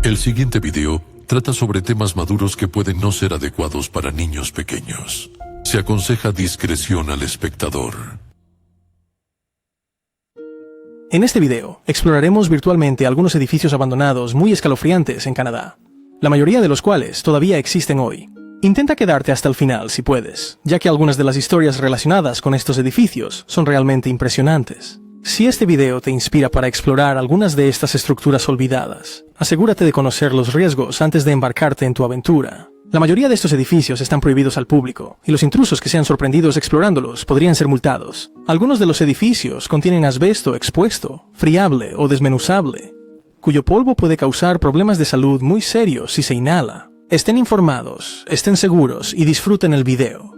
El siguiente video trata sobre temas maduros que pueden no ser adecuados para niños pequeños. Se aconseja discreción al espectador. En este video, exploraremos virtualmente algunos edificios abandonados muy escalofriantes en Canadá, la mayoría de los cuales todavía existen hoy. Intenta quedarte hasta el final si puedes, ya que algunas de las historias relacionadas con estos edificios son realmente impresionantes. Si este video te inspira para explorar algunas de estas estructuras olvidadas, asegúrate de conocer los riesgos antes de embarcarte en tu aventura. La mayoría de estos edificios están prohibidos al público, y los intrusos que sean sorprendidos explorándolos podrían ser multados. Algunos de los edificios contienen asbesto expuesto, friable o desmenuzable, cuyo polvo puede causar problemas de salud muy serios si se inhala. Estén informados, estén seguros y disfruten el video.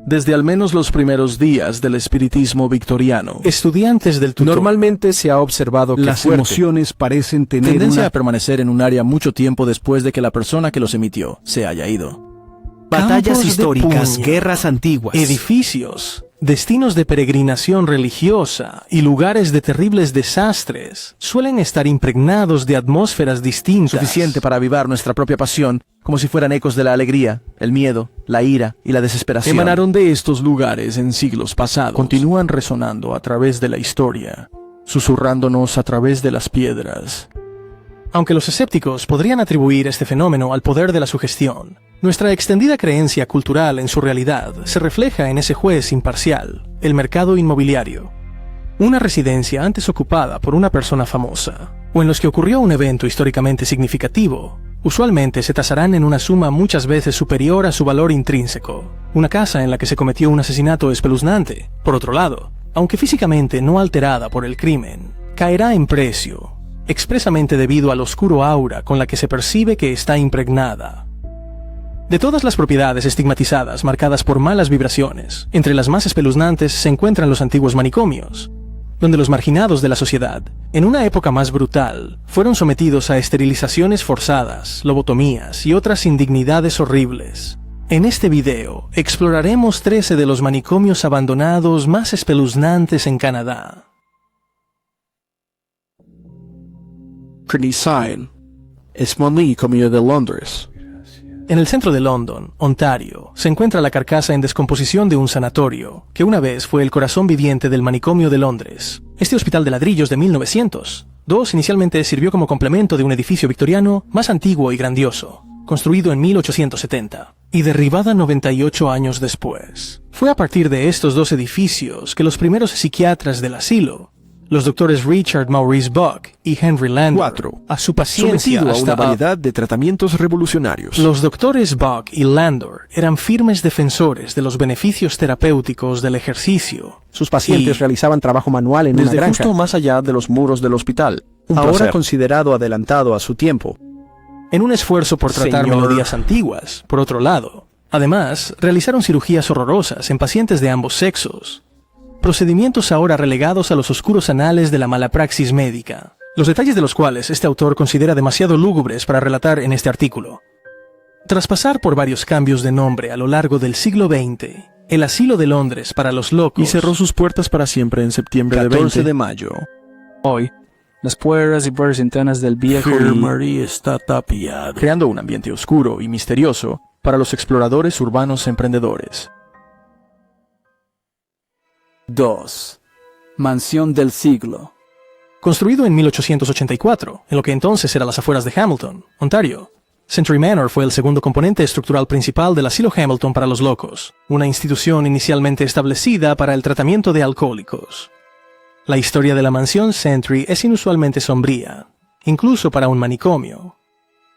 Desde al menos los primeros días del espiritismo victoriano, estudiantes del tutor Normalmente se ha observado que Las emociones parecen tener tendencia una a permanecer en un área mucho tiempo después de que la persona que los emitió se haya ido. Batallas campos de históricas, puño, guerras antiguas. edificios, destinos de peregrinación religiosa y lugares de terribles desastres suelen estar impregnados de atmósferas distintas. Suficiente para avivar nuestra propia pasión, como si fueran ecos de la alegría, el miedo, la ira y la desesperación. emanaron de estos lugares en siglos pasados. Continúan resonando a través de la historia, susurrándonos a través de las piedras. Aunque los escépticos podrían atribuir este fenómeno al poder de la sugestión, nuestra extendida creencia cultural en su realidad se refleja en ese juez imparcial, el mercado inmobiliario. Una residencia antes ocupada por una persona famosa, o en los que ocurrió un evento históricamente significativo, usualmente se tasarán en una suma muchas veces superior a su valor intrínseco. Una casa en la que se cometió un asesinato espeluznante, por otro lado, aunque físicamente no alterada por el crimen, caerá en precio, expresamente debido al oscuro aura con la que se percibe que está impregnada. De todas las propiedades estigmatizadas marcadas por malas vibraciones, entre las más espeluznantes se encuentran los antiguos manicomios, donde los marginados de la sociedad, en una época más brutal, fueron sometidos a esterilizaciones forzadas, lobotomías y otras indignidades horribles. En este video, exploraremos 13 de los manicomios abandonados más espeluznantes en Canadá. Craigside es manicomio de Londres. En el centro de London, Ontario, se encuentra la carcasa en descomposición de un sanatorio, que una vez fue el corazón viviente del manicomio de Londres. Este hospital de ladrillos de 1902 inicialmente sirvió como complemento de un edificio victoriano más antiguo y grandioso, construido en 1870, y derribada 98 años después. Fue a partir de estos dos edificios que los primeros psiquiatras del asilo, los doctores Richard Maurice Buck y Henry Landor, 4. a su paciencia Sometido a hasta una variedad de tratamientos revolucionarios. Los doctores Buck y Landor eran firmes defensores de los beneficios terapéuticos del ejercicio. Sus pacientes Y, realizaban trabajo manual en una Desde granja, justo más allá de los muros del hospital. Un ahora placer. considerado adelantado a su tiempo. en un esfuerzo por tratar Señor. melodías antiguas, por otro lado. Además, realizaron cirugías horrorosas en pacientes de ambos sexos. Procedimientos ahora relegados a los oscuros anales de la mala praxis médica, los detalles de los cuales este autor considera demasiado lúgubres para relatar en este artículo. Tras pasar por varios cambios de nombre a lo largo del siglo XX, el Asilo de Londres para los Locos Y cerró sus puertas para siempre en septiembre de 14 20. de mayo. Hoy, las puertas y ventanas del viejo Infirmary está tapiada. creando un ambiente oscuro y misterioso para los exploradores urbanos emprendedores. 2. Mansión del siglo. Construido en 1884, en lo que entonces era las afueras de Hamilton, Ontario, Century Manor fue el segundo componente estructural principal del Asilo Hamilton para los Locos, una institución inicialmente establecida para el tratamiento de alcohólicos. La historia de la mansión Century es inusualmente sombría, incluso para un manicomio.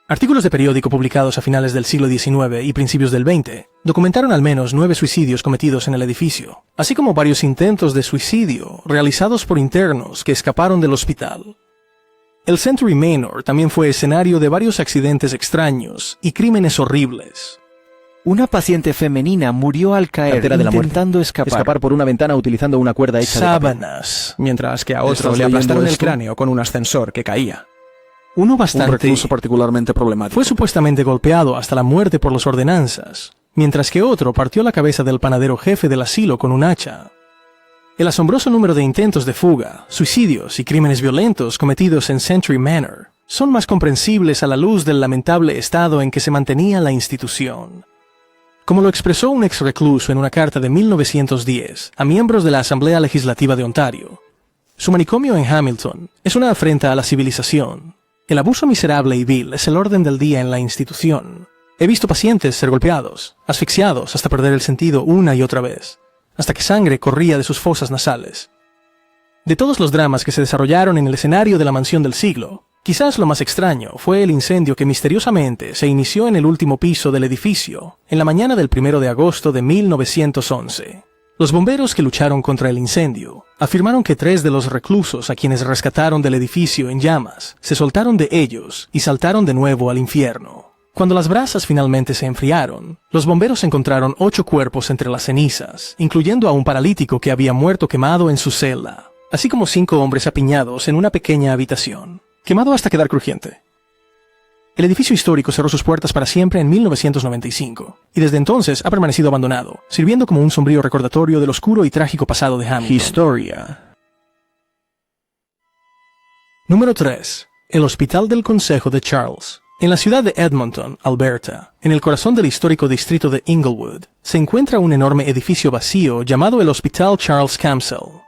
Artículos de periódico publicados a finales del siglo XIX y principios del XX documentaron al menos 9 suicidios cometidos en el edificio, así como varios intentos de suicidio realizados por internos que escaparon del hospital. El Century Manor también fue escenario de varios accidentes extraños y crímenes horribles. Una paciente femenina murió al caer Cartera de la muerte. intentando escapar. Escapar por una ventana utilizando una cuerda hecha de papel. Sábanas. Mientras que a otro ¿Estás le aplastaron leyendo el esto? cráneo con un ascensor que caía. Uno Un bastante recluso particularmente problemático. fue supuestamente golpeado hasta la muerte por las ordenanzas, mientras que otro partió la cabeza del panadero jefe del asilo con un hacha. El asombroso número de intentos de fuga, suicidios y crímenes violentos cometidos en Century Manor son más comprensibles a la luz del lamentable estado en que se mantenía la institución. Como lo expresó un ex recluso en una carta de 1910 a miembros de la Asamblea Legislativa de Ontario, su manicomio en Hamilton es una afrenta a la civilización. El abuso miserable y vil es el orden del día en la institución. He visto pacientes ser golpeados, asfixiados hasta perder el sentido una y otra vez, hasta que sangre corría de sus fosas nasales. De todos los dramas que se desarrollaron en el escenario de la mansión del siglo, quizás lo más extraño fue el incendio que misteriosamente se inició en el último piso del edificio en la mañana del 1 de agosto de 1911. Los bomberos que lucharon contra el incendio afirmaron que 3 de los reclusos a quienes rescataron del edificio en llamas se soltaron de ellos y saltaron de nuevo al infierno. Cuando las brasas finalmente se enfriaron, los bomberos encontraron 8 cuerpos entre las cenizas, incluyendo a un paralítico que había muerto quemado en su celda, así como 5 hombres apiñados en una pequeña habitación, quemado hasta quedar crujiente. El edificio histórico cerró sus puertas para siempre en 1995, y desde entonces ha permanecido abandonado, sirviendo como un sombrío recordatorio del oscuro y trágico pasado de Hamilton. Historia. Número 3. El Hospital del Consejo de Charles. En la ciudad de Edmonton, Alberta, en el corazón del histórico distrito de Inglewood, se encuentra un enorme edificio vacío llamado el Hospital Charles Camsell.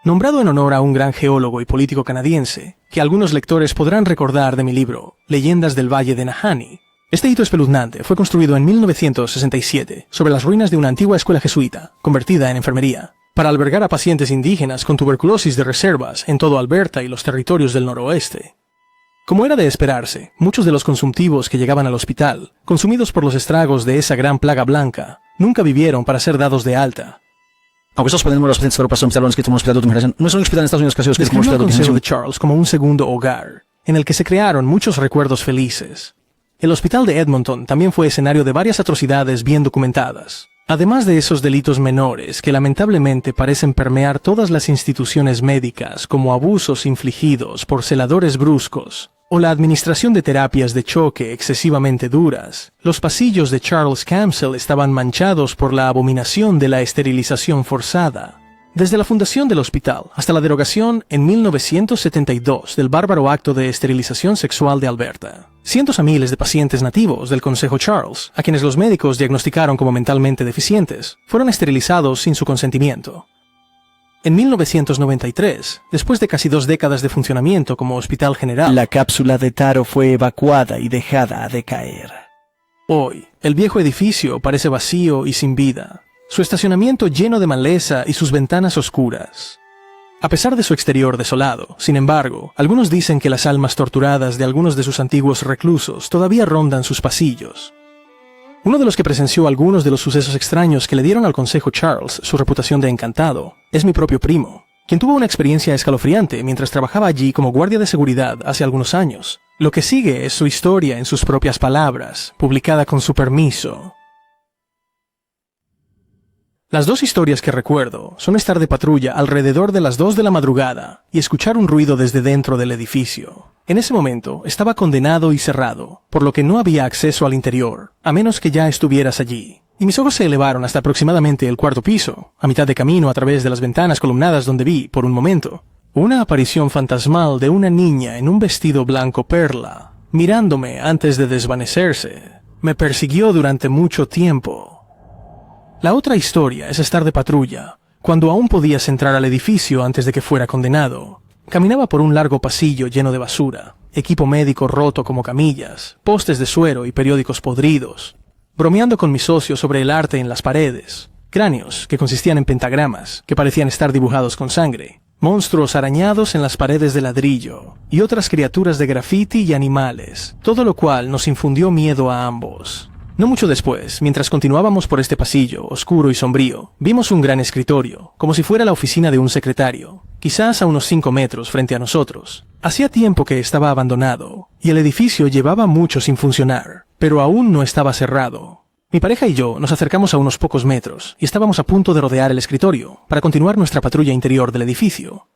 Nombrado en honor a un gran geólogo y político canadiense, que algunos lectores podrán recordar de mi libro, Leyendas del Valle de Nahanni, este hito espeluznante fue construido en 1967 sobre las ruinas de una antigua escuela jesuita, convertida en enfermería, para albergar a pacientes indígenas con tuberculosis de reservas en todo Alberta y los territorios del noroeste. Como era de esperarse, muchos de los consumptivos que llegaban al hospital, consumidos por los estragos de esa gran plaga blanca, nunca vivieron para ser dados de alta. Aunque estos podemos los pacientes para pasar un hospital que tomamos hospital de generación, no es un hospital en Estados Unidos que ha sido escrito como Describió al hospital de Consejo de generación. Charles como un segundo hogar, en el que se crearon muchos recuerdos felices. El hospital de Edmonton también fue escenario de varias atrocidades bien documentadas, además de esos delitos menores que lamentablemente parecen permear todas las instituciones médicas, como abusos infligidos por celadores bruscos, o la administración de terapias de choque excesivamente duras. Los pasillos de Charles Camsell estaban manchados por la abominación de la esterilización forzada. Desde la fundación del hospital hasta la derogación en 1972 del bárbaro acto de esterilización sexual de Alberta, cientos a miles de pacientes nativos del Consejo Charles, a quienes los médicos diagnosticaron como mentalmente deficientes, fueron esterilizados sin su consentimiento. En 1993, después de casi 2 décadas de funcionamiento como hospital general, La cápsula de Taro fue evacuada y dejada a decaer. hoy, el viejo edificio parece vacío y sin vida, su estacionamiento lleno de maleza y sus ventanas oscuras. A pesar de su exterior desolado, sin embargo, algunos dicen que las almas torturadas de algunos de sus antiguos reclusos todavía rondan sus pasillos. Uno de los que presenció algunos de los sucesos extraños que le dieron al Consejo Charles su reputación de encantado es mi propio primo, quien tuvo una experiencia escalofriante mientras trabajaba allí como guardia de seguridad hace algunos años. Lo que sigue es su historia en sus propias palabras, publicada con su permiso. Las 2 historias que recuerdo son estar de patrulla alrededor de las 2 de la madrugada y escuchar un ruido desde dentro del edificio. En ese momento estaba condenado y cerrado, por lo que no había acceso al interior, a menos que ya estuvieras allí. Y mis ojos se elevaron hasta aproximadamente el 4º piso, a mitad de camino a través de las ventanas columnadas donde vi, por un momento, una aparición fantasmal de una niña en un vestido blanco perla, mirándome antes de desvanecerse. Me persiguió durante mucho tiempo. La otra historia es estar de patrulla, cuando aún podías entrar al edificio antes de que fuera condenado. Caminaba por un largo pasillo lleno de basura, equipo médico roto como camillas, postes de suero y periódicos podridos, bromeando con mis socios sobre el arte en las paredes, cráneos que consistían en pentagramas que parecían estar dibujados con sangre, monstruos arañados en las paredes de ladrillo, y otras criaturas de grafiti y animales, todo lo cual nos infundió miedo a ambos. No mucho después, mientras continuábamos por este pasillo, oscuro y sombrío, vimos un gran escritorio, como si fuera la oficina de un secretario, quizás a unos 5 metros frente a nosotros. Hacía tiempo que estaba abandonado, y el edificio llevaba mucho sin funcionar, pero aún no estaba cerrado. Mi pareja y yo nos acercamos a unos pocos metros, y estábamos a punto de rodear el escritorio, para continuar nuestra patrulla interior del edificio,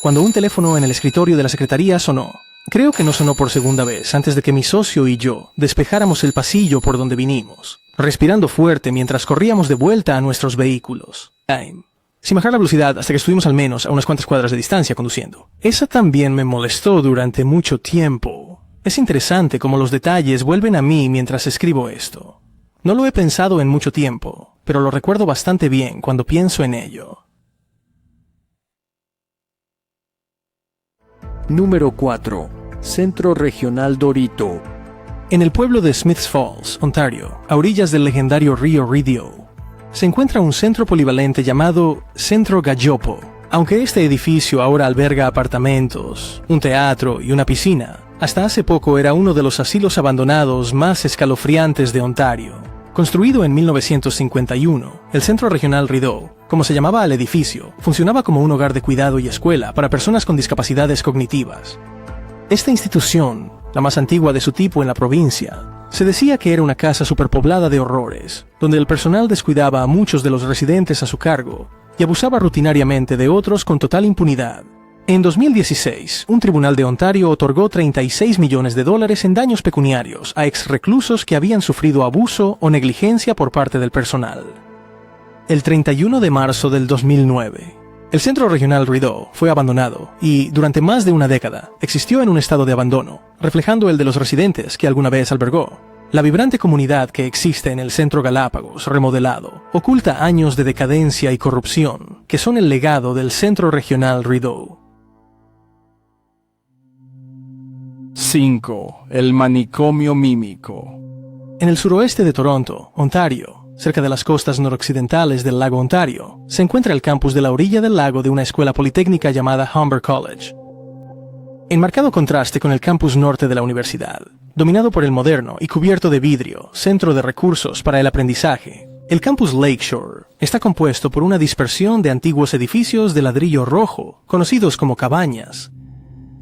cuando un teléfono en el escritorio de la secretaría sonó. Creo que no sonó por segunda vez antes de que mi socio y yo despejáramos el pasillo por donde vinimos, respirando fuerte mientras corríamos de vuelta a nuestros vehículos. Sin bajar la velocidad hasta que estuvimos al menos a unas cuantas cuadras de distancia conduciendo. Esa también me molestó durante mucho tiempo. Es interesante cómo los detalles vuelven a mí mientras escribo esto. No lo he pensado en mucho tiempo, pero lo recuerdo bastante bien cuando pienso en ello. Número 4. Centro Regional Dorito. En el pueblo de Smiths Falls, Ontario, a orillas del legendario río Rideau, se encuentra un centro polivalente llamado Centro Gallopo. Aunque este edificio ahora alberga apartamentos, un teatro y una piscina, hasta hace poco era uno de los asilos abandonados más escalofriantes de Ontario. Construido en 1951, el Centro Regional Rideau, como se llamaba al edificio, funcionaba como un hogar de cuidado y escuela para personas con discapacidades cognitivas. Esta institución, la más antigua de su tipo en la provincia, se decía que era una casa superpoblada de horrores, donde el personal descuidaba a muchos de los residentes a su cargo y abusaba rutinariamente de otros con total impunidad. En 2016, un tribunal de Ontario otorgó $36 millones en daños pecuniarios a exreclusos que habían sufrido abuso o negligencia por parte del personal. El 31 de marzo del 2009, el Centro Regional Rideau fue abandonado y, durante más de una década, existió en un estado de abandono, reflejando el de los residentes que alguna vez albergó. La vibrante comunidad que existe en el Centro Galápagos remodelado oculta años de decadencia y corrupción que son el legado del Centro Regional Rideau. 5. El manicomio mímico. En el suroeste de Toronto, Ontario, cerca de las costas noroccidentales del lago Ontario, se encuentra el campus de la orilla del lago de una escuela politécnica llamada Humber College. En marcado contraste con el campus norte de la universidad, dominado por el moderno y cubierto de vidrio centro de recursos para el aprendizaje, el campus Lakeshore está compuesto por una dispersión de antiguos edificios de ladrillo rojo, conocidos como cabañas.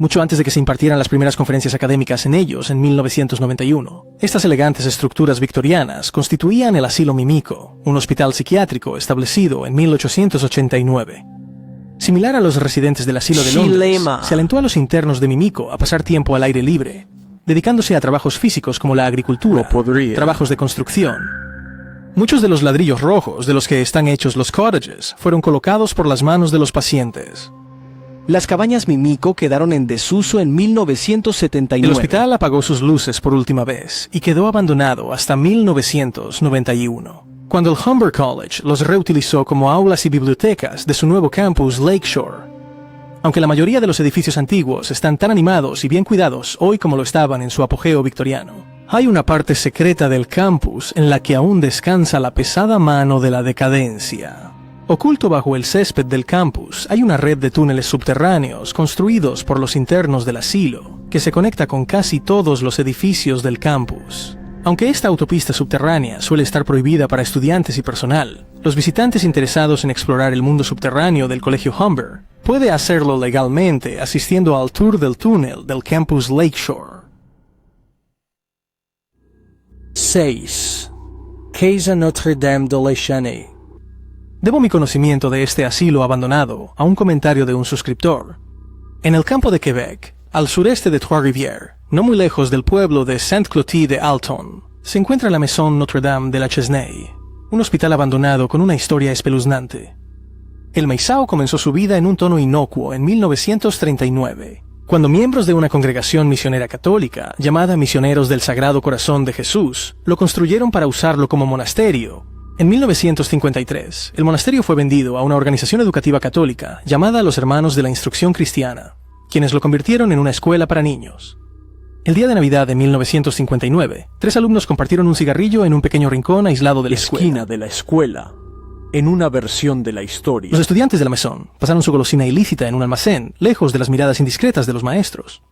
Mucho antes de que se impartieran las primeras conferencias académicas en ellos en 1991, estas elegantes estructuras victorianas constituían el Asilo Mimico, un hospital psiquiátrico establecido en 1889. Similar a los residentes del asilo de Londres, se alentó a los internos de Mimico a pasar tiempo al aire libre, dedicándose a trabajos físicos como la agricultura, trabajos de construcción. Muchos de los ladrillos rojos de los que están hechos los cottages fueron colocados por las manos de los pacientes. Las cabañas Mimico quedaron en desuso en 1979. El hospital apagó sus luces por última vez y quedó abandonado hasta 1991, cuando el Humber College los reutilizó como aulas y bibliotecas de su nuevo campus Lakeshore. Aunque la mayoría de los edificios antiguos están tan animados y bien cuidados hoy como lo estaban en su apogeo victoriano, hay una parte secreta del campus en la que aún descansa la pesada mano de la decadencia. Oculto bajo el césped del campus hay una red de túneles subterráneos construidos por los internos del asilo, que se conecta con casi todos los edificios del campus. Aunque esta autopista subterránea suele estar prohibida para estudiantes y personal, los visitantes interesados en explorar el mundo subterráneo del Colegio Humber puede hacerlo legalmente asistiendo al tour del túnel del campus Lakeshore. 6. Casa Notre-Dame de l'Echane. Debo mi conocimiento de este asilo abandonado a un comentario de un suscriptor. En el campo de Quebec, al sureste de Trois-Rivières, no muy lejos del pueblo de Saint-Clotilde-de-Alton, se encuentra la Maison Notre-Dame de la Chesnay, un hospital abandonado con una historia espeluznante. El Meisao comenzó su vida en un tono inocuo en 1939, cuando miembros de una congregación misionera católica llamada Misioneros del Sagrado Corazón de Jesús lo construyeron para usarlo como monasterio. En 1953, el monasterio fue vendido a una organización educativa católica llamada Los Hermanos de la Instrucción Cristiana, quienes lo convirtieron en una escuela para niños. El día de Navidad de 1959, 3 alumnos compartieron un cigarrillo en un pequeño rincón aislado de la Esquina de la escuela. En una versión de la historia. Los estudiantes de la Maison pasaron su golosina ilícita en un almacén, lejos de las miradas indiscretas de los maestros.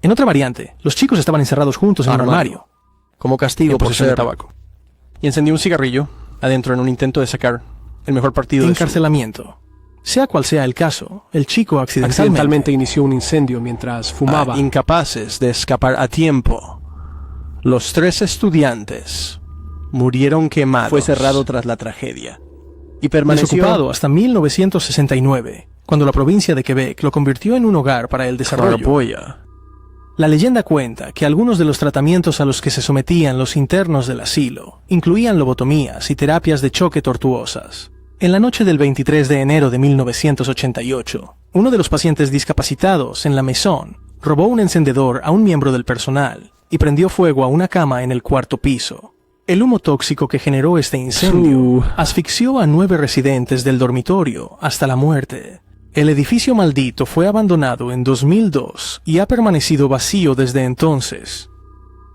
En otra variante, los chicos estaban encerrados juntos en un armario, Como castigo por posesión de ser... tabaco. Y encendió un cigarrillo adentro en un intento de sacar el mejor partido de su... Encarcelamiento. Sea cual sea el caso, el chico accidentalmente inició un incendio mientras fumaba. Incapaces de escapar a tiempo, los 3 estudiantes murieron quemados. Fue cerrado tras la tragedia. Y permaneció desocupado hasta 1969, cuando la provincia de Quebec lo convirtió en un hogar para el desarrollo. La leyenda cuenta que algunos de los tratamientos a los que se sometían los internos del asilo incluían lobotomías y terapias de choque tortuosas. En la noche del 23 de enero de 1988, uno de los pacientes discapacitados en la Maison robó un encendedor a un miembro del personal y prendió fuego a una cama en el cuarto piso. El humo tóxico que generó este incendio asfixió a 9 residentes del dormitorio hasta la muerte. El edificio maldito fue abandonado en 2002 y ha permanecido vacío desde entonces.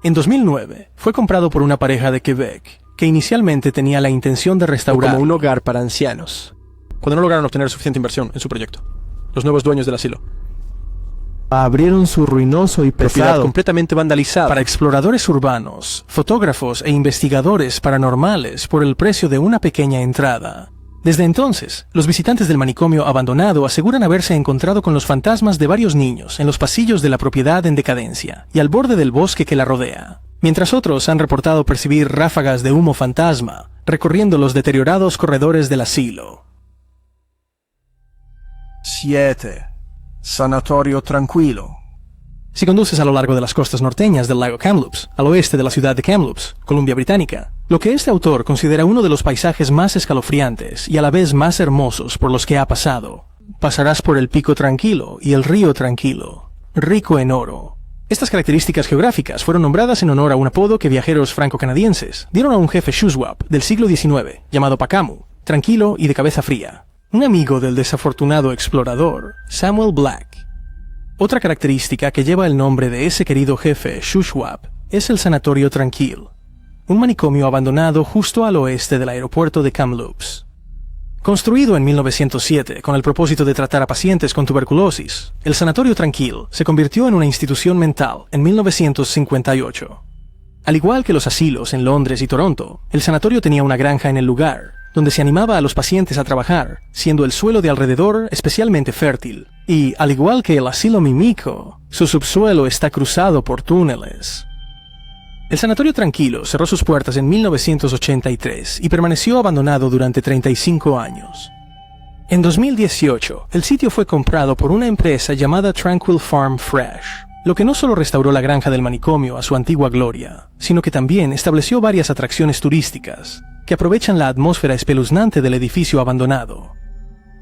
En 2009, fue comprado por una pareja de Quebec, que inicialmente tenía la intención de restaurar como un hogar para ancianos, cuando no lograron obtener suficiente inversión en su proyecto. Los nuevos dueños del asilo. Abrieron su ruinoso y Propiedad pesado completamente vandalizada. para exploradores urbanos, fotógrafos e investigadores paranormales por el precio de una pequeña entrada. Desde entonces, los visitantes del manicomio abandonado aseguran haberse encontrado con los fantasmas de varios niños en los pasillos de la propiedad en decadencia y al borde del bosque que la rodea, mientras otros han reportado percibir ráfagas de humo fantasma recorriendo los deteriorados corredores del asilo. 7. Sanatorio Tranquilo. Si conduces a lo largo de las costas norteñas del lago Kamloops, al oeste de la ciudad de Kamloops, Columbia Británica, lo que este autor considera uno de los paisajes más escalofriantes y a la vez más hermosos por los que ha pasado, pasarás por el Pico Tranquilo y el Río Tranquilo, rico en oro. Estas características geográficas fueron nombradas en honor a un apodo que viajeros franco-canadienses dieron a un jefe Shuswap del siglo XIX, llamado Pakamu, tranquilo y de cabeza fría, un amigo del desafortunado explorador Samuel Black. Otra característica que lleva el nombre de ese querido jefe Shuswap es el Sanatorio Tranquil, un manicomio abandonado justo al oeste del aeropuerto de Kamloops. Construido en 1907 con el propósito de tratar a pacientes con tuberculosis, el Sanatorio Tranquil se convirtió en una institución mental en 1958. Al igual que los asilos en Londres y Toronto, el sanatorio tenía una granja en el lugar, donde se animaba a los pacientes a trabajar, siendo el suelo de alrededor especialmente fértil, y, al igual que el asilo Mimico, su subsuelo está cruzado por túneles. El Sanatorio Tranquilo cerró sus puertas en 1983 y permaneció abandonado durante 35 años. En 2018, el sitio fue comprado por una empresa llamada Tranquil Farm Fresh, lo que no solo restauró la granja del manicomio a su antigua gloria, sino que también estableció varias atracciones turísticas que aprovechan la atmósfera espeluznante del edificio abandonado.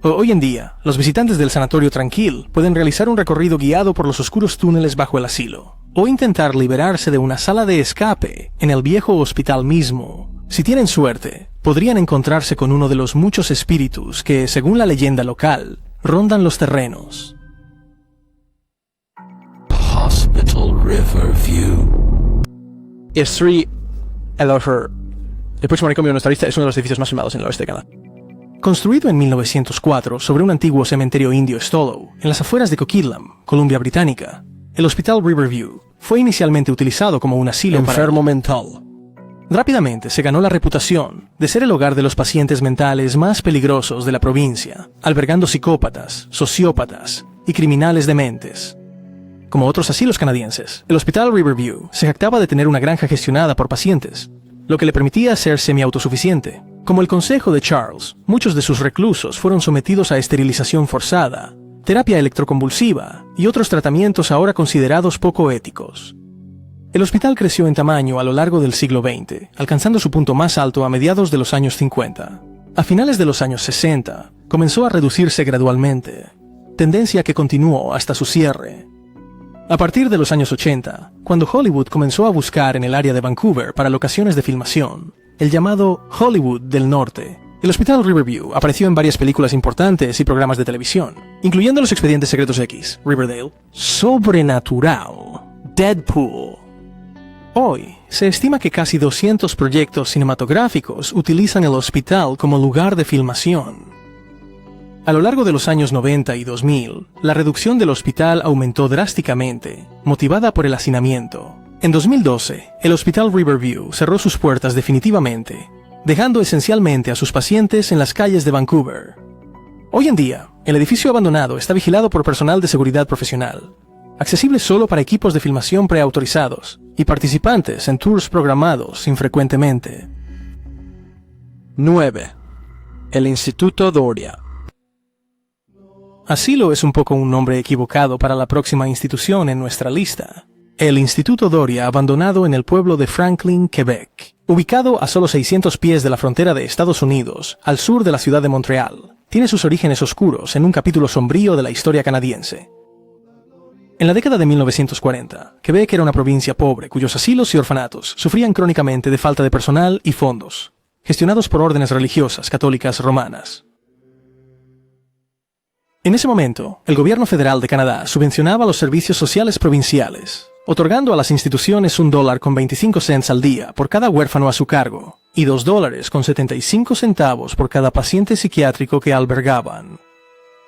Hoy en día, los visitantes del Sanatorio Tranquil pueden realizar un recorrido guiado por los oscuros túneles bajo el asilo, o intentar liberarse de una sala de escape en el viejo hospital mismo. Si tienen suerte, podrían encontrarse con uno de los muchos espíritus que, según la leyenda local, rondan los terrenos. Hospital Riverview. Street Ellerher. El próximo manicomio de nuestra lista es uno de los edificios más filmados en el oeste de Canadá. Construido en 1904 sobre un antiguo cementerio indio Stolo, en las afueras de Coquitlam, Columbia Británica, el Hospital Riverview fue inicialmente utilizado como un asilo Enfermo mental. Rápidamente se ganó la reputación de ser el hogar de los pacientes mentales más peligrosos de la provincia, albergando psicópatas, sociópatas y criminales dementes. Como otros asilos canadienses, el Hospital Riverview se jactaba de tener una granja gestionada por pacientes, lo que le permitía ser semi-autosuficiente. Como el consejo de Charles, muchos de sus reclusos fueron sometidos a esterilización forzada, terapia electroconvulsiva y otros tratamientos ahora considerados poco éticos. El hospital creció en tamaño a lo largo del siglo XX, alcanzando su punto más alto a mediados de los años 50. A finales de los años 60, comenzó a reducirse gradualmente, tendencia que continuó hasta su cierre. A partir de los años 80, cuando Hollywood comenzó a buscar en el área de Vancouver para locaciones de filmación, el llamado Hollywood del Norte, el Hospital Riverview apareció en varias películas importantes y programas de televisión, incluyendo Los Expedientes Secretos X, Riverdale, Sobrenatural, Deadpool. Hoy, se estima que casi 200 proyectos cinematográficos utilizan el hospital como lugar de filmación. A lo largo de los años 90 y 2000, la reducción del hospital aumentó drásticamente, motivada por el hacinamiento. En 2012, el Hospital Riverview cerró sus puertas definitivamente, dejando esencialmente a sus pacientes en las calles de Vancouver. Hoy en día, el edificio abandonado está vigilado por personal de seguridad profesional, accesible solo para equipos de filmación preautorizados y participantes en tours programados infrecuentemente. 9. El Instituto Doria. Asilo es un poco un nombre equivocado para la próxima institución en nuestra lista. El Instituto Doria, abandonado en el pueblo de Franklin, Quebec, ubicado a solo 600 pies de la frontera de Estados Unidos, al sur de la ciudad de Montreal, tiene sus orígenes oscuros en un capítulo sombrío de la historia canadiense. En la década de 1940, Quebec era una provincia pobre cuyos asilos y orfanatos sufrían crónicamente de falta de personal y fondos, gestionados por órdenes religiosas católicas romanas. En ese momento, el gobierno federal de Canadá subvencionaba los servicios sociales provinciales, otorgando a las instituciones $1.25 al día por cada huérfano a su cargo y $2.75 por cada paciente psiquiátrico que albergaban.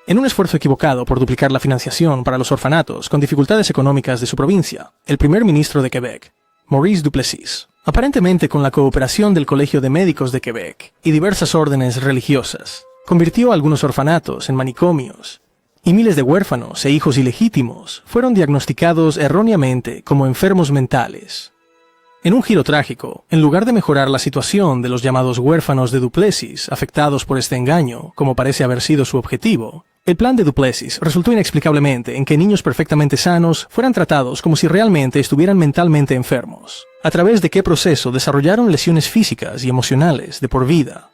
En un esfuerzo equivocado por duplicar la financiación para los orfanatos con dificultades económicas de su provincia, el primer ministro de Quebec, Maurice Duplessis, aparentemente con la cooperación del Colegio de Médicos de Quebec y diversas órdenes religiosas, convirtió a algunos orfanatos en manicomios, y miles de huérfanos e hijos ilegítimos fueron diagnosticados erróneamente como enfermos mentales. En un giro trágico, en lugar de mejorar la situación de los llamados huérfanos de Duplessis afectados por este engaño, como parece haber sido su objetivo, el plan de Duplessis resultó inexplicablemente en que niños perfectamente sanos fueran tratados como si realmente estuvieran mentalmente enfermos, a través de qué proceso desarrollaron lesiones físicas y emocionales de por vida.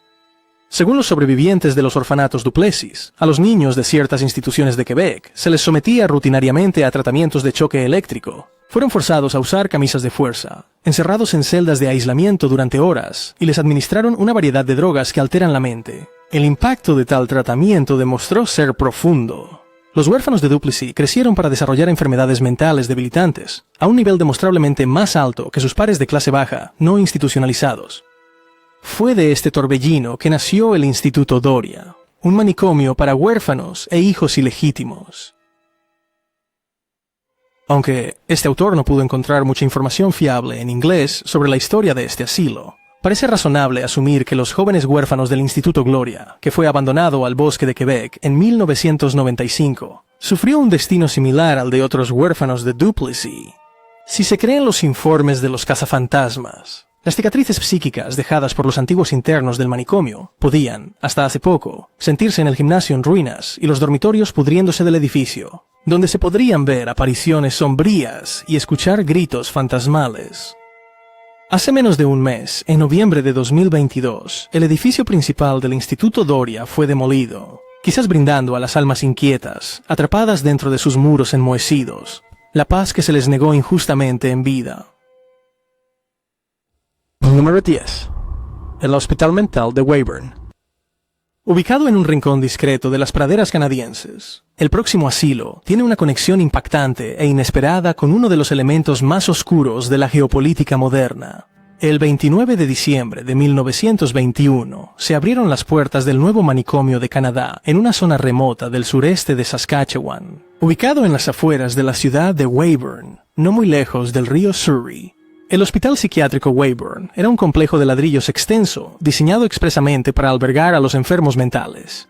Según los sobrevivientes de los orfanatos Duplessis, a los niños de ciertas instituciones de Quebec se les sometía rutinariamente a tratamientos de choque eléctrico. Fueron forzados a usar camisas de fuerza, encerrados en celdas de aislamiento durante horas, y les administraron una variedad de drogas que alteran la mente. El impacto de tal tratamiento demostró ser profundo. Los huérfanos de Duplessis crecieron para desarrollar enfermedades mentales debilitantes, a un nivel demostrablemente más alto que sus pares de clase baja, no institucionalizados. Fue de este torbellino que nació el Instituto Doria, un manicomio para huérfanos e hijos ilegítimos. Aunque este autor no pudo encontrar mucha información fiable en inglés sobre la historia de este asilo, parece razonable asumir que los jóvenes huérfanos del Instituto Gloria, que fue abandonado al bosque de Quebec en 1995, sufrió un destino similar al de otros huérfanos de Duplessis. Si se creen los informes de los cazafantasmas, las cicatrices psíquicas dejadas por los antiguos internos del manicomio podían, hasta hace poco, sentirse en el gimnasio en ruinas y los dormitorios pudriéndose del edificio, donde se podrían ver apariciones sombrías y escuchar gritos fantasmales. Hace menos de un mes, en noviembre de 2022, el edificio principal del Instituto Doria fue demolido, quizás brindando a las almas inquietas, atrapadas dentro de sus muros enmohecidos, la paz que se les negó injustamente en vida. Número 10. El Hospital Mental de Weyburn. Ubicado en un rincón discreto de las praderas canadienses, el próximo asilo tiene una conexión impactante e inesperada con uno de los elementos más oscuros de la geopolítica moderna. El 29 de diciembre de 1921 se abrieron las puertas del nuevo manicomio de Canadá en una zona remota del sureste de Saskatchewan, ubicado en las afueras de la ciudad de Weyburn, no muy lejos del río Surrey. El Hospital Psiquiátrico Weyburn era un complejo de ladrillos extenso, diseñado expresamente para albergar a los enfermos mentales.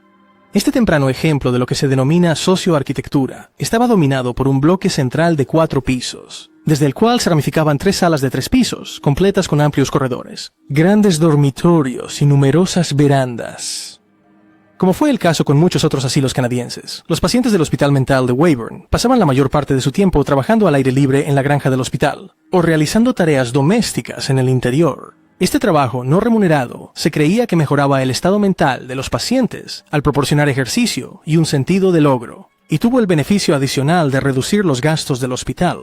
Este temprano ejemplo de lo que se denomina socioarquitectura estaba dominado por un bloque central de 4 pisos, desde el cual se ramificaban 3 salas de 3 pisos, completas con amplios corredores, grandes dormitorios y numerosas verandas. Como fue el caso con muchos otros asilos canadienses, los pacientes del Hospital Mental de Weyburn pasaban la mayor parte de su tiempo trabajando al aire libre en la granja del hospital, o realizando tareas domésticas en el interior. Este trabajo no remunerado se creía que mejoraba el estado mental de los pacientes al proporcionar ejercicio y un sentido de logro, y tuvo el beneficio adicional de reducir los gastos del hospital.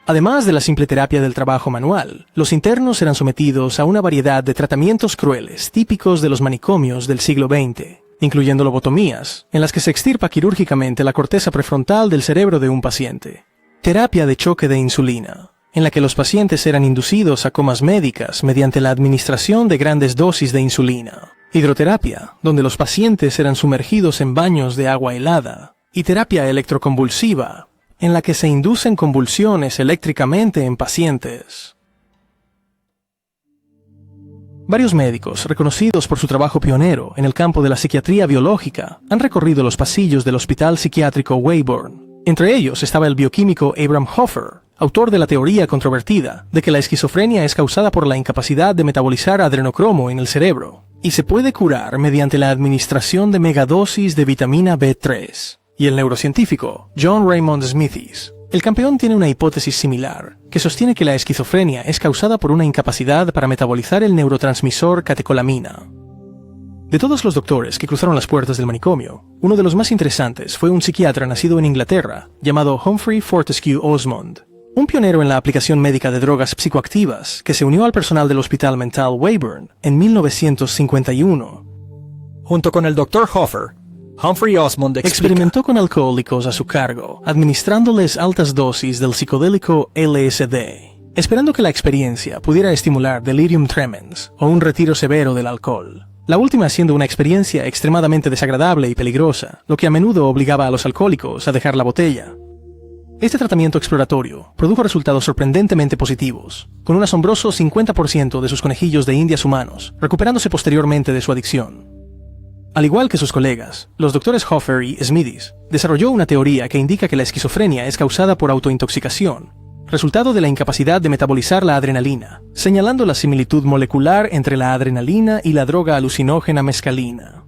Además de la simple terapia del trabajo manual, los internos eran sometidos a una variedad de tratamientos crueles típicos de los manicomios del siglo XX, incluyendo lobotomías, en las que se extirpa quirúrgicamente la corteza prefrontal del cerebro de un paciente. Terapia de choque de insulina, en la que los pacientes eran inducidos a comas médicas mediante la administración de grandes dosis de insulina. Hidroterapia, donde los pacientes eran sumergidos en baños de agua helada. Y terapia electroconvulsiva, en la que se inducen convulsiones eléctricamente en pacientes. Varios médicos, reconocidos por su trabajo pionero en el campo de la psiquiatría biológica, han recorrido los pasillos del Hospital Psiquiátrico Weyburn. Entre ellos estaba el bioquímico Abraham Hoffer, autor de la teoría controvertida de que la esquizofrenia es causada por la incapacidad de metabolizar adrenocromo en el cerebro, y se puede curar mediante la administración de megadosis de vitamina B3. Y el neurocientífico John Raymond Smithies, el campeón, tiene una hipótesis similar, que sostiene que la esquizofrenia es causada por una incapacidad para metabolizar el neurotransmisor catecolamina. De todos los doctores que cruzaron las puertas del manicomio, uno de los más interesantes fue un psiquiatra nacido en Inglaterra, llamado Humphrey Fortescue Osmond, un pionero en la aplicación médica de drogas psicoactivas que se unió al personal del Hospital Mental Weyburn en 1951. Junto con el Dr. Hoffer, Humphrey Osmond Experimentó con alcohólicos a su cargo, administrándoles altas dosis del psicodélico LSD, esperando que la experiencia pudiera estimular delirium tremens o un retiro severo del alcohol. La última siendo una experiencia extremadamente desagradable y peligrosa, lo que a menudo obligaba a los alcohólicos a dejar la botella. Este tratamiento exploratorio produjo resultados sorprendentemente positivos, con un asombroso 50% de sus conejillos de indias humanos recuperándose posteriormente de su adicción. Al igual que sus colegas, los doctores Hoffer y Smithies desarrolló una teoría que indica que la esquizofrenia es causada por autointoxicación, resultado de la incapacidad de metabolizar la adrenalina, señalando la similitud molecular entre la adrenalina y la droga alucinógena mescalina.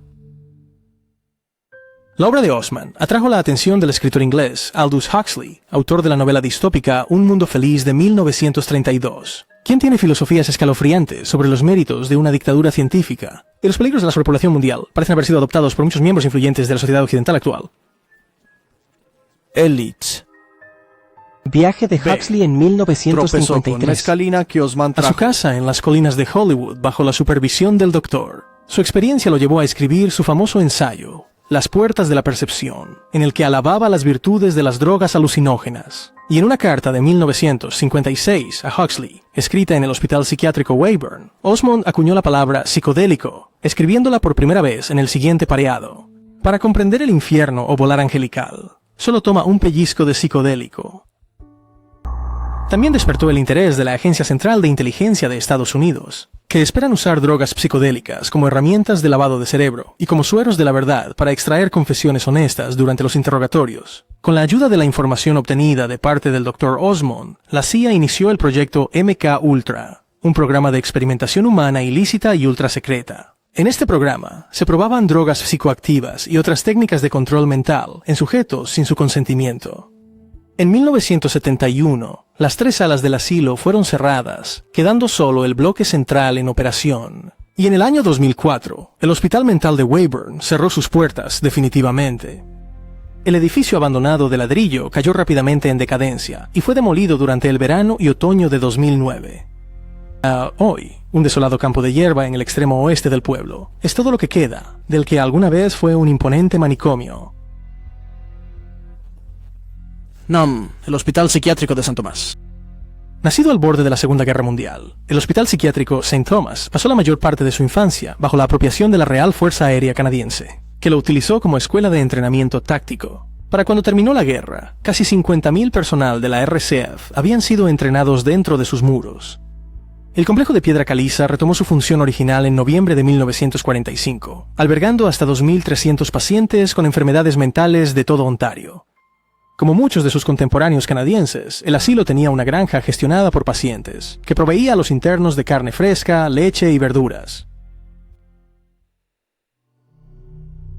La obra de Osman atrajo la atención del escritor inglés Aldous Huxley, autor de la novela distópica Un Mundo Feliz de 1932, quien tiene filosofías escalofriantes sobre los méritos de una dictadura científica y los peligros de la sobrepoblación mundial parecen haber sido adoptados por muchos miembros influyentes de la sociedad occidental actual. Elites. Viaje de Huxley en Tropezó con 1953. mescalina que Osman A su trajo. casa en las colinas de Hollywood bajo la supervisión del doctor. Su experiencia lo llevó a escribir su famoso ensayo, Las puertas de la percepción, en el que alababa las virtudes de las drogas alucinógenas. Y en una carta de 1956 a Huxley, escrita en el Hospital Psiquiátrico Weyburn, Osmond acuñó la palabra psicodélico, escribiéndola por primera vez en el siguiente pareado. Para comprender el infierno o volar angelical, solo toma un pellizco de psicodélico. También despertó el interés de la Agencia Central de Inteligencia de Estados Unidos, que esperan usar drogas psicodélicas como herramientas de lavado de cerebro y como sueros de la verdad para extraer confesiones honestas durante los interrogatorios. Con la ayuda de la información obtenida de parte del Dr. Osmond, la CIA inició el proyecto MK Ultra, un programa de experimentación humana ilícita y ultra secreta. En este programa se probaban drogas psicoactivas y otras técnicas de control mental en sujetos sin su consentimiento. En 1971, las 3 salas del asilo fueron cerradas, quedando solo el bloque central en operación. Y en el año 2004, el Hospital Mental de Weyburn cerró sus puertas definitivamente. El edificio abandonado de ladrillo cayó rápidamente en decadencia y fue demolido durante el verano y otoño de 2009. Hoy, un desolado campo de hierba en el extremo oeste del pueblo es todo lo que queda del que alguna vez fue un imponente manicomio. NAM, el Hospital Psiquiátrico de San Tomás. Nacido al borde de la Segunda Guerra Mundial, el Hospital Psiquiátrico St. Thomas pasó la mayor parte de su infancia bajo la apropiación de la Real Fuerza Aérea Canadiense, que lo utilizó como escuela de entrenamiento táctico. Para cuando terminó la guerra, casi 50.000 personal de la RCF habían sido entrenados dentro de sus muros. El complejo de piedra caliza retomó su función original en noviembre de 1945, albergando hasta 2.300 pacientes con enfermedades mentales de todo Ontario. Como muchos de sus contemporáneos canadienses, el asilo tenía una granja gestionada por pacientes, que proveía a los internos de carne fresca, leche y verduras.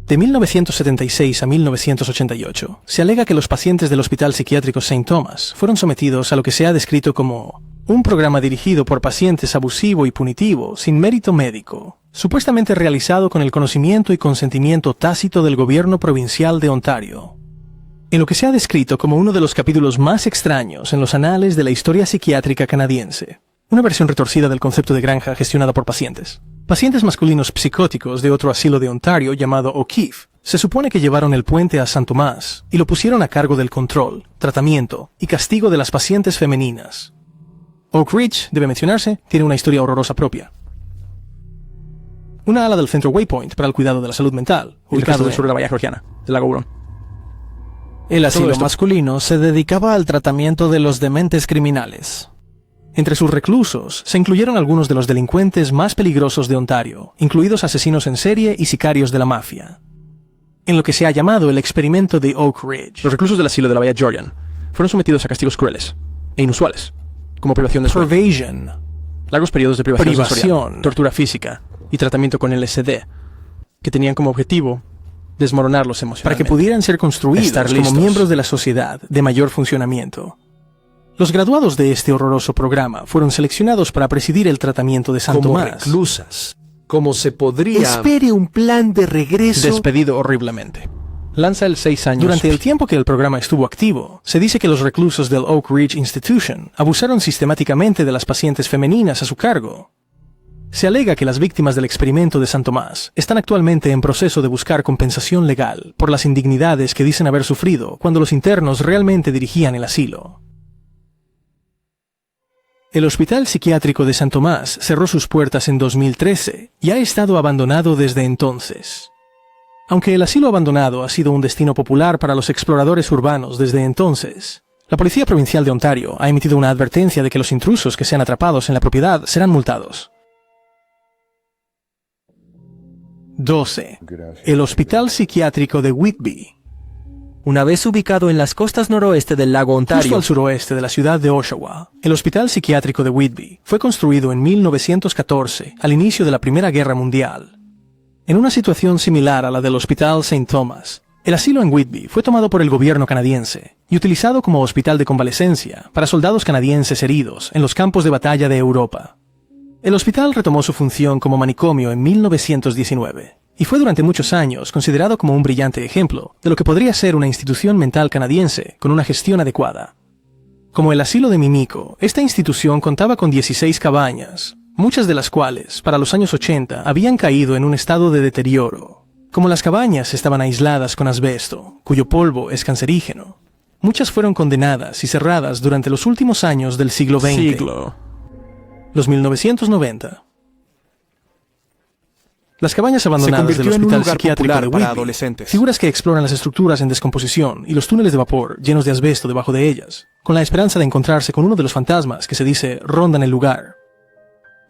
De 1976 a 1988, se alega que los pacientes del Hospital Psiquiátrico St. Thomas fueron sometidos a lo que se ha descrito como un programa dirigido por pacientes abusivo y punitivo sin mérito médico, supuestamente realizado con el conocimiento y consentimiento tácito del gobierno provincial de Ontario. En lo que se ha descrito como uno de los capítulos más extraños en los anales de la historia psiquiátrica canadiense, una versión retorcida del concepto de granja gestionada por pacientes. Pacientes masculinos psicóticos de otro asilo de Ontario llamado O'Keefe se supone que llevaron el puente a San Tomás y lo pusieron a cargo del control, tratamiento y castigo de las pacientes femeninas. Oak Ridge, debe mencionarse, tiene una historia horrorosa propia. Una ala del centro Waypoint para el cuidado de la salud mental, ubicado del sur de la Bahía Georgiana, del lago Hurón. El asilo esto masculino se dedicaba al tratamiento de los dementes criminales. Entre sus reclusos se incluyeron algunos de los delincuentes más peligrosos de Ontario, incluidos asesinos en serie y sicarios de la mafia. En lo que se ha llamado el experimento de Oak Ridge. Los reclusos del asilo de la Bahía Georgian fueron sometidos a castigos crueles e inusuales, como privación de sueño, Privation, largos periodos de privación sensorial, privación, tortura física, y tratamiento con LSD, que tenían como objetivo desmoronarlos emocionalmente, para que pudieran ser construidos como miembros de la sociedad de mayor funcionamiento. Los graduados de este horroroso programa fueron seleccionados para presidir el tratamiento de San como Tomás. reclusas, como se podría... Espere un plan de regreso. Despedido horriblemente. Lanza el 6 años. Durante el tiempo que el programa estuvo activo, se dice que los reclusos del Oak Ridge Institution abusaron sistemáticamente de las pacientes femeninas a su cargo. Se alega que las víctimas del experimento de San Tomás están actualmente en proceso de buscar compensación legal por las indignidades que dicen haber sufrido cuando los internos realmente dirigían el asilo. El Hospital Psiquiátrico de San Tomás cerró sus puertas en 2013 y ha estado abandonado desde entonces. Aunque el asilo abandonado ha sido un destino popular para los exploradores urbanos desde entonces, la Policía Provincial de Ontario ha emitido una advertencia de que los intrusos que sean atrapados en la propiedad serán multados. 12. El Hospital Psiquiátrico de Whitby. Una vez ubicado en las costas noroeste del lago Ontario, Justo al suroeste de la ciudad de Oshawa, el Hospital Psiquiátrico de Whitby fue construido en 1914, al inicio de la Primera Guerra Mundial. En una situación similar a la del Hospital St. Thomas, el asilo en Whitby fue tomado por el gobierno canadiense y utilizado como hospital de convalecencia para soldados canadienses heridos en los campos de batalla de Europa. El hospital retomó su función como manicomio en 1919 y fue durante muchos años considerado como un brillante ejemplo de lo que podría ser una institución mental canadiense con una gestión adecuada. Como el asilo de Mimico, esta institución contaba con 16 cabañas, muchas de las cuales, para los años 80, habían caído en un estado de deterioro. Como las cabañas estaban aisladas con asbesto, cuyo polvo es cancerígeno, muchas fueron condenadas y cerradas durante los últimos años del siglo XX. Los 1990. Las cabañas abandonadas del Hospital Psiquiátrico de Whitby, figuras que exploran las estructuras en descomposición y los túneles de vapor llenos de asbesto debajo de ellas, con la esperanza de encontrarse con uno de los fantasmas que se dice rondan el lugar.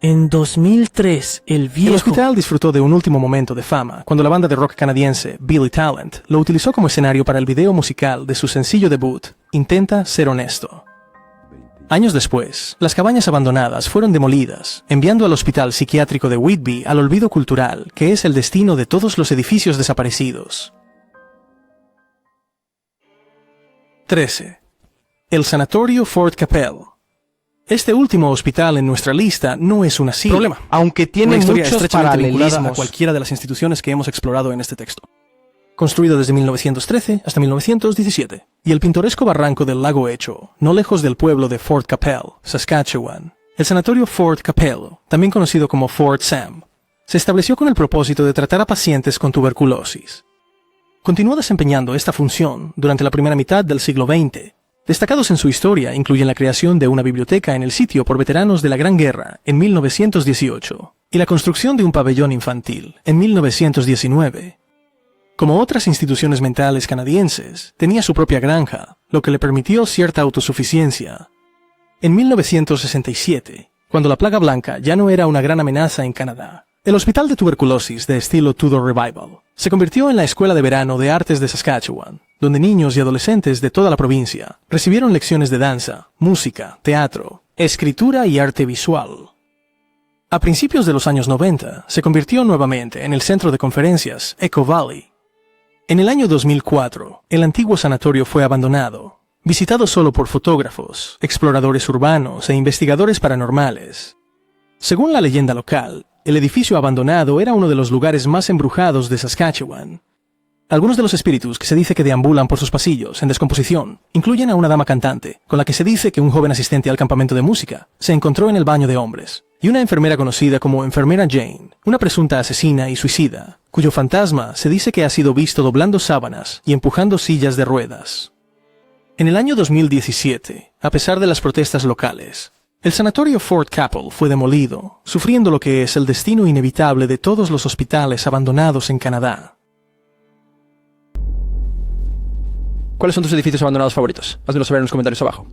en 2003, el hospital disfrutó de un último momento de fama cuando la banda de rock canadiense Billy Talent lo utilizó como escenario para el video musical de su sencillo debut, Intenta ser honesto. Años después, las cabañas abandonadas fueron demolidas, enviando al Hospital Psiquiátrico de Whitby al olvido cultural, que es el destino de todos los edificios desaparecidos. 13. El Sanatorio Fort Capel. Este último hospital en nuestra lista no es un asilo. Problema. Aunque tiene muchos vinculada a paralelismos cualquiera de las instituciones que hemos explorado en este texto. Construido desde 1913 hasta 1917, y el pintoresco barranco del lago Echo, no lejos del pueblo de Fort Capel, Saskatchewan. El sanatorio Fort Capel, también conocido como Fort Sam, se estableció con el propósito de tratar a pacientes con tuberculosis. Continuó desempeñando esta función durante la primera mitad del siglo XX. Destacados en su historia incluyen la creación de una biblioteca en el sitio por veteranos de la Gran Guerra en 1918 y la construcción de un pabellón infantil en 1919. Como otras instituciones mentales canadienses, tenía su propia granja, lo que le permitió cierta autosuficiencia. En 1967, cuando la plaga blanca ya no era una gran amenaza en Canadá, el Hospital de Tuberculosis de estilo Tudor Revival se convirtió en la Escuela de Verano de Artes de Saskatchewan, donde niños y adolescentes de toda la provincia recibieron lecciones de danza, música, teatro, escritura y arte visual. A principios de los años 90, se convirtió nuevamente en el centro de conferencias Echo Valley. En el año 2004, el antiguo sanatorio fue abandonado, visitado solo por fotógrafos, exploradores urbanos e investigadores paranormales. Según la leyenda local, el edificio abandonado era uno de los lugares más embrujados de Saskatchewan. Algunos de los espíritus que se dice que deambulan por sus pasillos en descomposición incluyen a una dama cantante, con la que se dice que un joven asistente al campamento de música se encontró en el baño de hombres, y una enfermera conocida como Enfermera Jane, una presunta asesina y suicida, cuyo fantasma se dice que ha sido visto doblando sábanas y empujando sillas de ruedas. En el año 2017, a pesar de las protestas locales, el sanatorio Fort Capel fue demolido, sufriendo lo que es el destino inevitable de todos los hospitales abandonados en Canadá. ¿Cuáles son tus edificios abandonados favoritos? Házmelo saber en los comentarios abajo.